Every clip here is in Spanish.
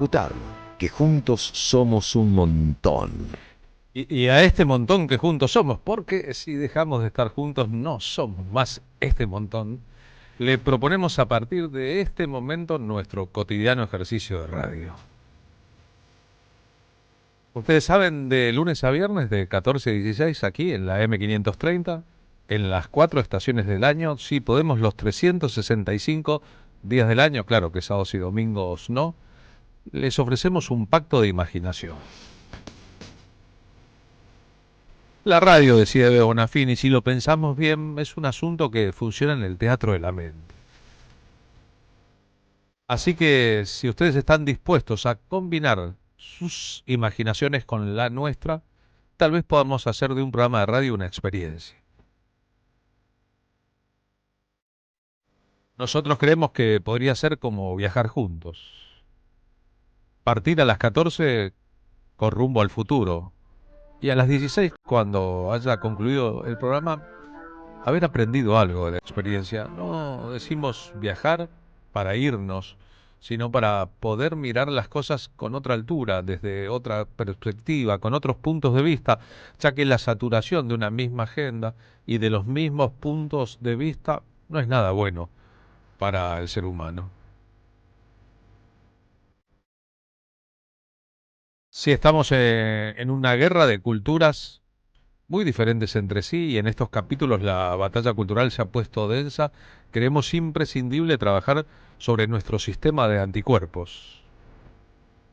disfrutar, que juntos somos un montón. Y a este montón que juntos somos, porque si dejamos de estar juntos no somos más este montón, le proponemos a partir de este momento nuestro cotidiano ejercicio de radio. Ustedes saben, de lunes a viernes de 14 a 16 aquí en la M530, en las 4 estaciones del año, sí podemos los 365 días del año, claro que sábados y domingos no, les ofrecemos un pacto de imaginación. La radio, decía Bebo Bonafini, si lo pensamos bien, es un asunto que funciona en el teatro de la mente. Así que si ustedes están dispuestos a combinar sus imaginaciones con la nuestra, tal vez podamos hacer de un programa de radio una experiencia. Nosotros creemos que podría ser como viajar juntos. Partir a las 14 con rumbo al futuro. Y a las 16, cuando haya concluido el programa, haber aprendido algo de la experiencia. No decimos viajar para irnos, sino para poder mirar las cosas con otra altura, desde otra perspectiva, con otros puntos de vista, ya que la saturación de una misma agenda y de los mismos puntos de vista no es nada bueno para el ser humano. Si estamos en una guerra de culturas muy diferentes entre sí y en estos capítulos la batalla cultural se ha puesto densa, creemos imprescindible trabajar sobre nuestro sistema de anticuerpos.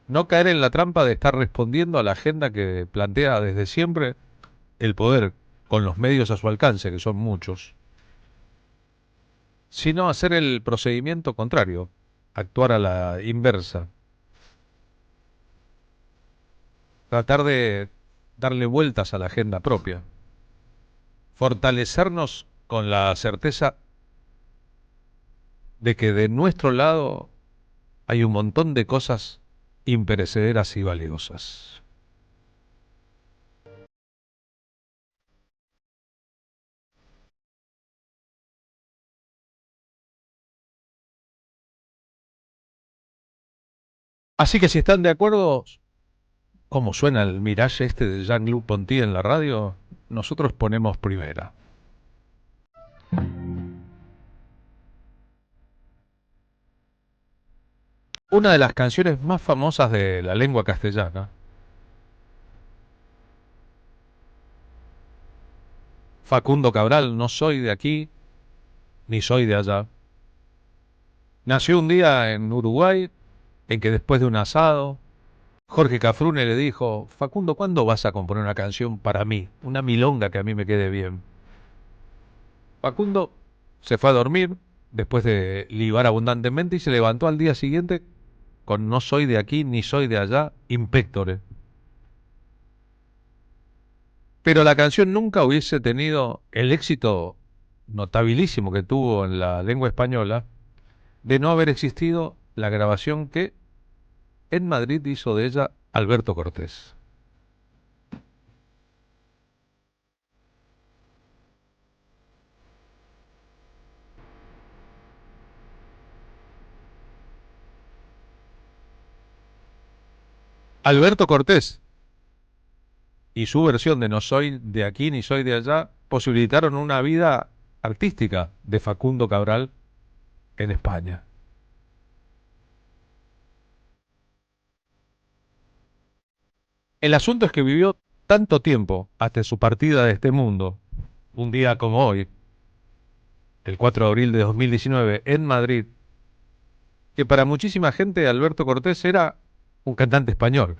No caer en la trampa de estar respondiendo a la agenda que plantea desde siempre el poder, con los medios a su alcance, que son muchos, sino hacer el procedimiento contrario, actuar a la inversa, tratar de darle vueltas a la agenda propia, fortalecernos con la certeza de que de nuestro lado hay un montón de cosas imperecederas y valiosas. Así que si están de acuerdo, como suena el Mirage este de Jean-Luc Ponty en la radio, nosotros ponemos primera. Una de las canciones más famosas de la lengua castellana. Facundo Cabral, no soy de aquí, ni soy de allá. Nació un día en Uruguay, en que después de un asado, Jorge Cafrune le dijo: Facundo, ¿cuándo vas a componer una canción para mí? Una milonga que a mí me quede bien. Facundo se fue a dormir después de libar abundantemente y se levantó al día siguiente con No soy de aquí ni soy de allá, impectore. Pero la canción nunca hubiese tenido el éxito notabilísimo que tuvo en la lengua española de no haber existido la grabación que en Madrid hizo de ella Alberto Cortés. Alberto Cortés y su versión de No soy de aquí ni soy de allá posibilitaron una vida artística de Facundo Cabral en España. El asunto es que vivió tanto tiempo hasta su partida de este mundo, un día como hoy, el 4 de abril de 2019, en Madrid, que para muchísima gente Alberto Cortés era un cantante español.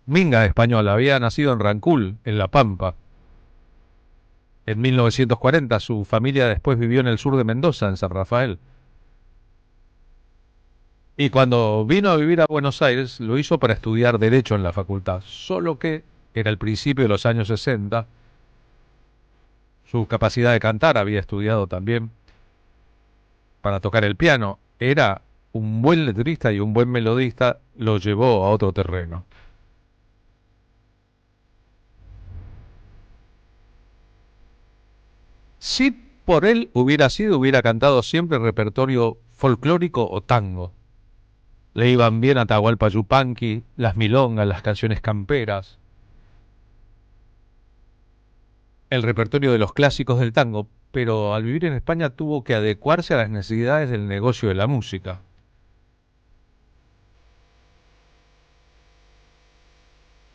Minga español, había nacido en Rancul, en La Pampa. En 1940 su familia después vivió en el sur de Mendoza, en San Rafael. Y cuando vino a vivir a Buenos Aires, lo hizo para estudiar Derecho en la facultad. Solo que era el principio de los años 60. Su capacidad de cantar había estudiado también para tocar el piano. Era un buen letrista y un buen melodista, lo llevó a otro terreno. Si por él hubiera sido, hubiera cantado siempre repertorio folclórico o tango. Le iban bien Atahualpa Yupanqui, las milongas, las canciones camperas, el repertorio de los clásicos del tango, pero al vivir en España tuvo que adecuarse a las necesidades del negocio de la música.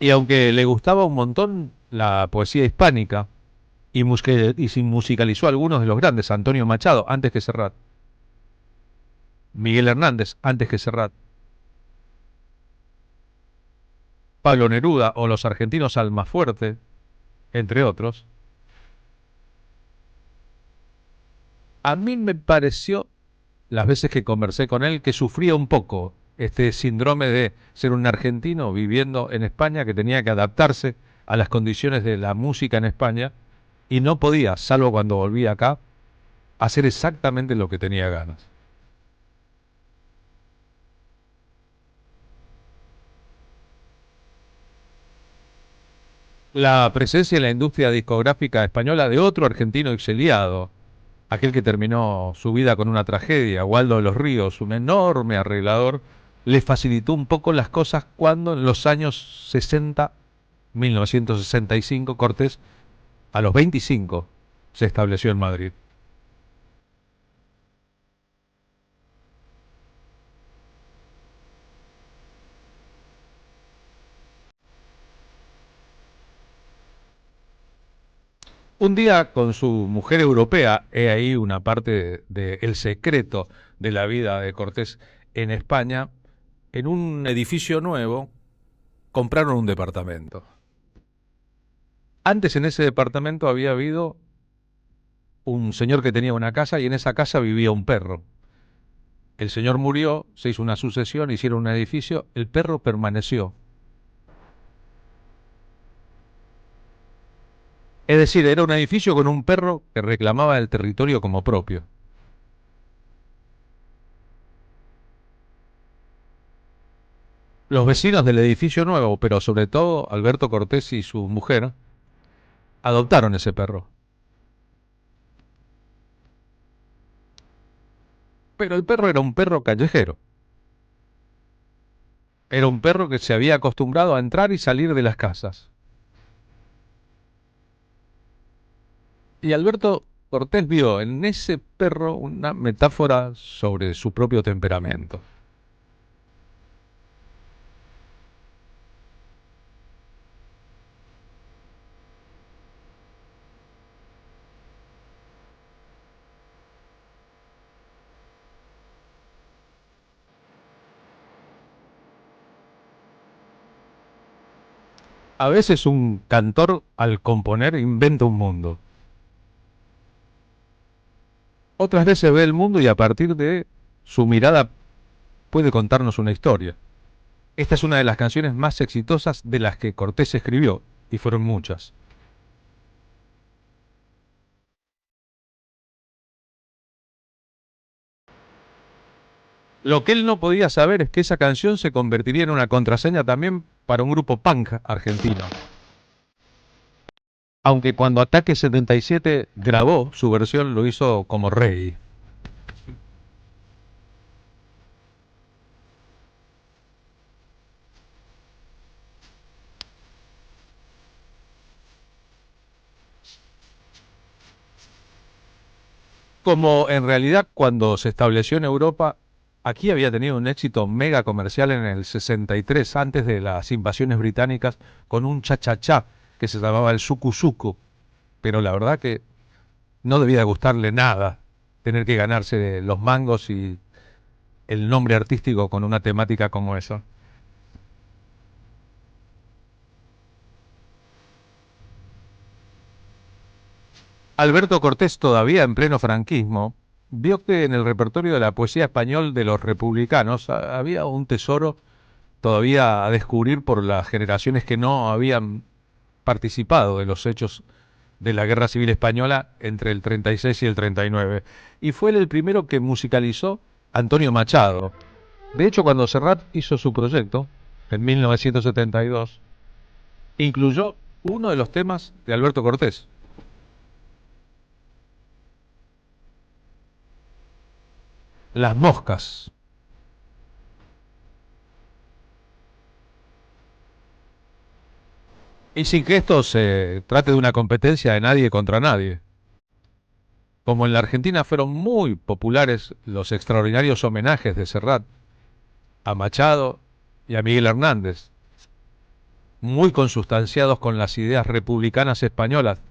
Y aunque le gustaba un montón la poesía hispánica, y se musicalizó a algunos de los grandes, Antonio Machado antes que Serrat, Miguel Hernández antes que Serrat, Pablo Neruda o los argentinos Almafuerte, entre otros, a mí me pareció, las veces que conversé con él, que sufría un poco este síndrome de ser un argentino viviendo en España que tenía que adaptarse a las condiciones de la música en España y no podía, salvo cuando volvía acá, hacer exactamente lo que tenía ganas. La presencia en la industria discográfica española de otro argentino exiliado, aquel que terminó su vida con una tragedia, Waldo de los Ríos, un enorme arreglador, le facilitó un poco las cosas cuando en los años 60, 1965, Cortés, a los 25, se estableció en Madrid. Un día con su mujer europea, he ahí una parte del secreto de la vida de Cortés en España, en un edificio nuevo, compraron un departamento. Antes en ese departamento había habido un señor que tenía una casa y en esa casa vivía un perro. El señor murió, se hizo una sucesión, hicieron un edificio, el perro permaneció. Es decir, era un edificio con un perro que reclamaba el territorio como propio. Los vecinos del edificio nuevo, pero sobre todo Alberto Cortés y su mujer, adoptaron ese perro. Pero el perro era un perro callejero. Era un perro que se había acostumbrado a entrar y salir de las casas. Y Alberto Cortés vio en ese perro una metáfora sobre su propio temperamento. A veces un cantor al componer inventa un mundo. Otras veces ve el mundo y a partir de su mirada puede contarnos una historia. Esta es una de las canciones más exitosas de las que Cortés escribió, y fueron muchas. Lo que él no podía saber es que esa canción se convertiría en una contraseña también para un grupo punk argentino. Aunque cuando Ataque 77 grabó su versión lo hizo como rey. Como en realidad cuando se estableció en Europa, aquí había tenido un éxito mega comercial en el 63, antes de las invasiones británicas, con un cha-cha-cha que se llamaba el suku suku. Pero la verdad que no debía gustarle nada tener que ganarse los mangos y el nombre artístico con una temática como esa. Alberto Cortés, todavía en pleno franquismo, vio que en el repertorio de la poesía español de los republicanos había un tesoro todavía a descubrir por las generaciones que no habían participado de los hechos de la Guerra Civil Española entre el 36 y el 39. Y fue él el primero que musicalizó Antonio Machado. De hecho, cuando Serrat hizo su proyecto, en 1972, incluyó uno de los temas de Alberto Cortés. Las moscas. Y sin que esto se trate de una competencia de nadie contra nadie. Como en la Argentina fueron muy populares los extraordinarios homenajes de Serrat a Machado y a Miguel Hernández, muy consustanciados con las ideas republicanas españolas,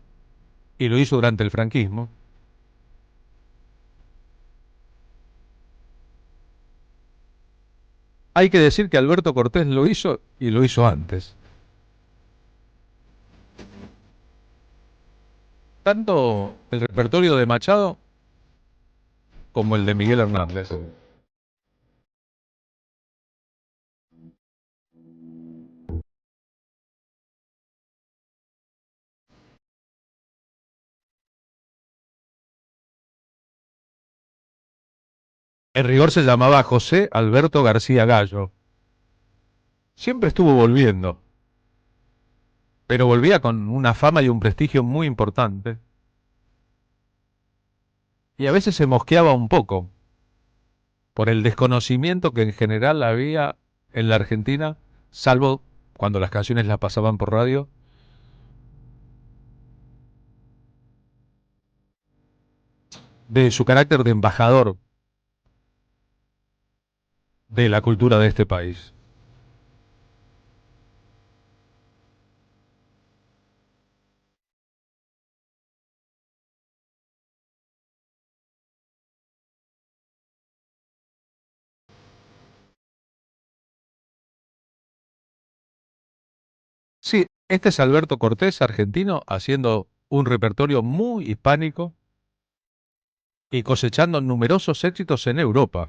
y lo hizo durante el franquismo, hay que decir que Alberto Cortés lo hizo y lo hizo antes. Tanto el repertorio de Machado como el de Miguel Hernández. En rigor se llamaba José Alberto García Gallo. Siempre estuvo volviendo, pero volvía con una fama y un prestigio muy importante. Y a veces se mosqueaba un poco por el desconocimiento que en general había en la Argentina, salvo cuando las canciones las pasaban por radio, de su carácter de embajador de la cultura de este país. Sí, este es Alberto Cortés, argentino, haciendo un repertorio muy hispánico y cosechando numerosos éxitos en Europa.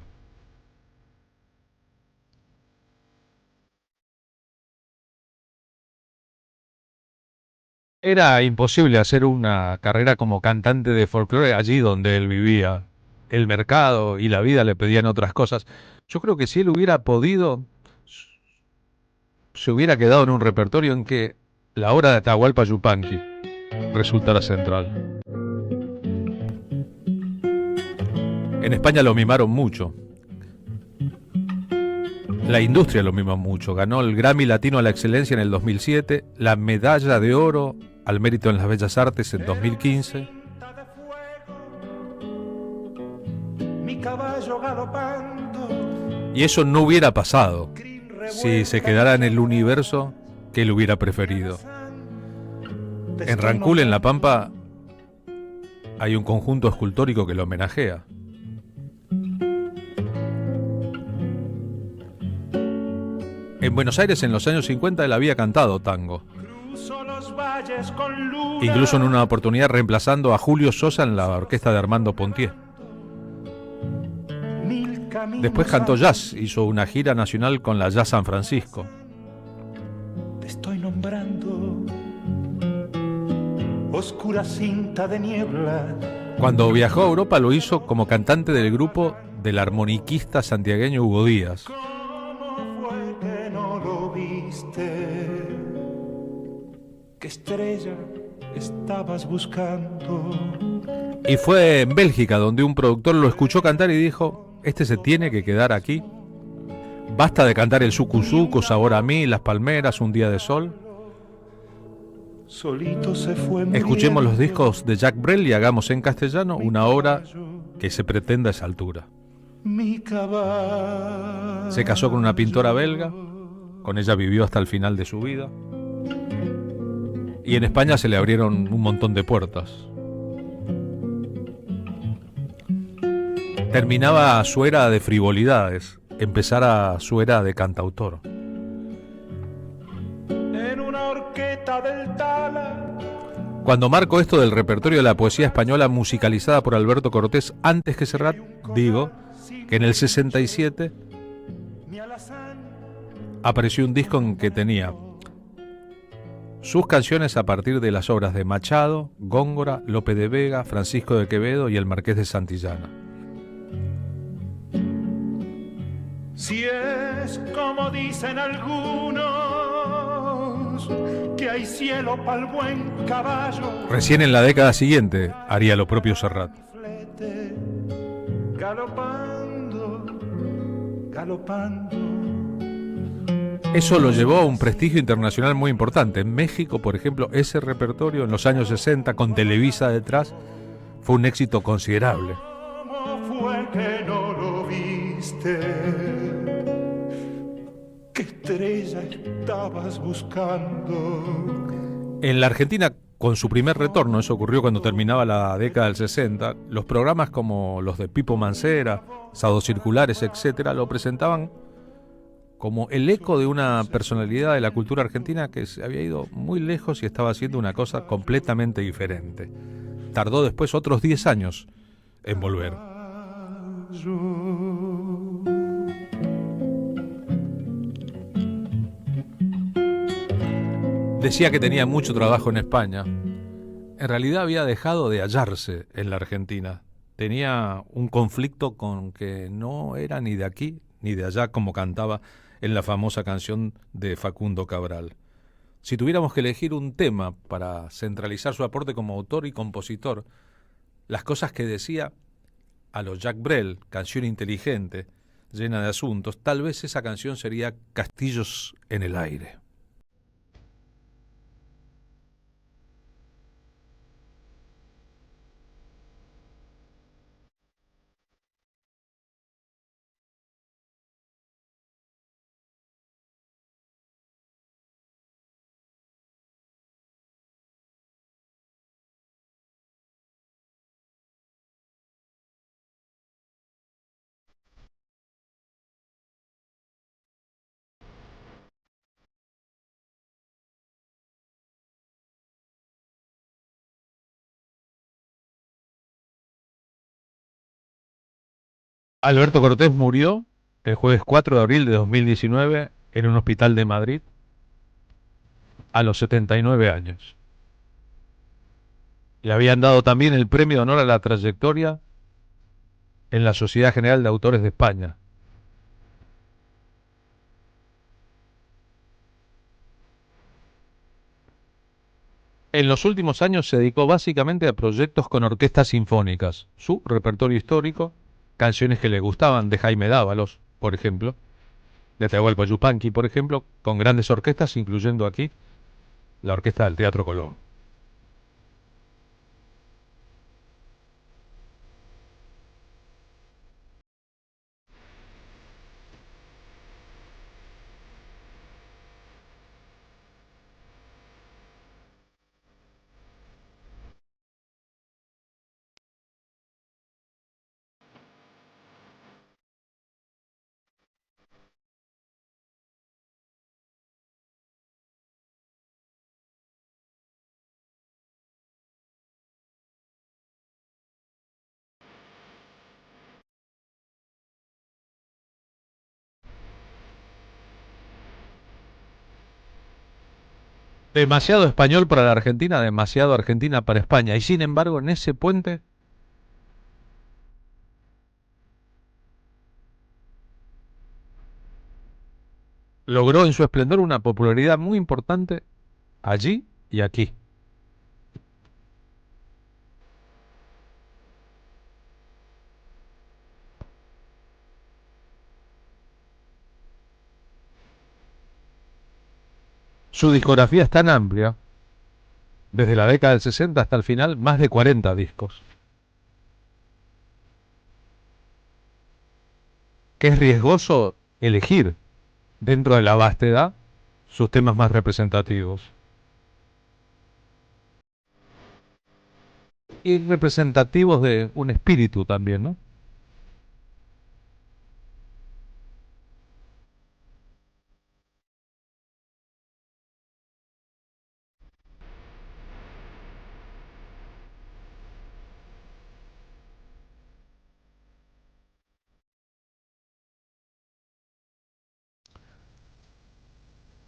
Era imposible hacer una carrera como cantante de folclore allí donde él vivía. El mercado y la vida le pedían otras cosas. Yo creo que si él hubiera podido, se hubiera quedado en un repertorio en que la obra de Atahualpa Yupanqui resultara central. En España lo mimaron mucho. La industria lo mimó mucho. Ganó el Grammy Latino a la Excelencia en el 2007, la Medalla de Oro al Mérito en las Bellas Artes en 2015. Y eso no hubiera pasado si se quedara en el universo que él hubiera preferido. En Rancul, en La Pampa, hay un conjunto escultórico que lo homenajea. En Buenos Aires, en los años 50, él había cantado tango. Incluso en una oportunidad reemplazando a Julio Sosa en la orquesta de Armando Pontier. Después cantó jazz, hizo una gira nacional con la Jazz San Francisco. Te estoy nombrando, oscura cinta de niebla. Cuando viajó a Europa lo hizo como cantante del grupo del armoniquista santiagueño Hugo Díaz. ¿Cómo fue que no lo viste? ¿Qué estrella estabas buscando? Y fue en Bélgica donde un productor lo escuchó cantar y dijo: este se tiene que quedar aquí. Basta de cantar el sucu sucu, Sabor a mí, Las Palmeras, Un día de sol. Solito se fue. Escuchemos los discos de Jacques Brel y hagamos en castellano una obra que se pretenda a esa altura. Mi caballo. Se casó con una pintora belga, con ella vivió hasta el final de su vida. Y en España se le abrieron un montón de puertas. Terminaba su era de frivolidades, empezara su era de cantautor. En una horqueta del Tala. Cuando marco esto del repertorio de la poesía española musicalizada por Alberto Cortés antes que Serrat, digo que en el 67 apareció un disco en que tenía sus canciones a partir de las obras de Machado, Góngora, Lope de Vega, Francisco de Quevedo y el Marqués de Santillana. Si es como dicen algunos, que hay cielo pa'l buen caballo. Recién en la década siguiente haría lo propio Serrat. Galopando galopando. Eso lo llevó a un prestigio internacional muy importante. En México, por ejemplo, ese repertorio en los años 60, con Televisa detrás, fue un éxito considerable. ¿Cómo fue que no lo viste? ¿Qué estrella estabas buscando? En la Argentina, con su primer retorno, eso ocurrió cuando terminaba la década del 60, los programas como los de Pipo Mancera, Sábados Circulares, etcétera, lo presentaban como el eco de una personalidad de la cultura argentina que se había ido muy lejos y estaba haciendo una cosa completamente diferente. Tardó después otros 10 años en volver. Decía que tenía mucho trabajo en España. En realidad había dejado de hallarse en la Argentina. Tenía un conflicto con que no era ni de aquí ni de allá, como cantaba en la famosa canción de Facundo Cabral. Si tuviéramos que elegir un tema para centralizar su aporte como autor y compositor, las cosas que decía a los Jacques Brel, canción inteligente, llena de asuntos, tal vez esa canción sería Castillos en el aire. Alberto Cortés murió el jueves 4 de abril de 2019 en un hospital de Madrid a los 79 años. Le habían dado también el premio de honor a la trayectoria en la Sociedad General de Autores de España. En los últimos años se dedicó básicamente a proyectos con orquestas sinfónicas. Su repertorio histórico, canciones que le gustaban de Jaime Dávalos, por ejemplo, de Atahualpa Yupanqui, por ejemplo, con grandes orquestas, incluyendo aquí la orquesta del Teatro Colón. Demasiado español para la Argentina, demasiado Argentina para España. Y sin embargo, en ese puente logró en su esplendor una popularidad muy importante allí y aquí. Su discografía es tan amplia, desde la década del 60 hasta el final, más de 40 discos, que es riesgoso elegir dentro de la vastedad sus temas más representativos. Y representativos de un espíritu también, ¿no?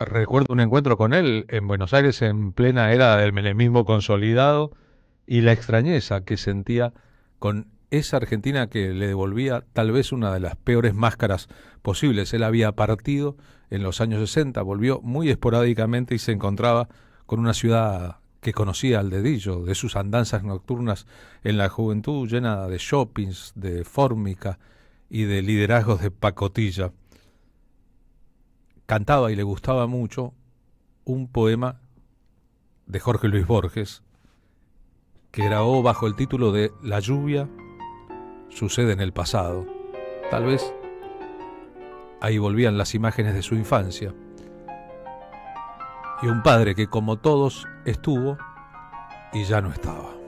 Recuerdo un encuentro con él en Buenos Aires en plena era del menemismo consolidado y la extrañeza que sentía con esa Argentina que le devolvía tal vez una de las peores máscaras posibles. Él había partido en los años 60, volvió muy esporádicamente y se encontraba con una ciudad que conocía al dedillo, de sus andanzas nocturnas en la juventud, llena de shoppings, de fórmica y de liderazgos de pacotilla. cantaba y le gustaba mucho un poema de Jorge Luis Borges que grabó bajo el título de La lluvia sucede en el pasado. Tal vez ahí volvían las imágenes de su infancia. Y un padre que, como todos, estuvo y ya no estaba.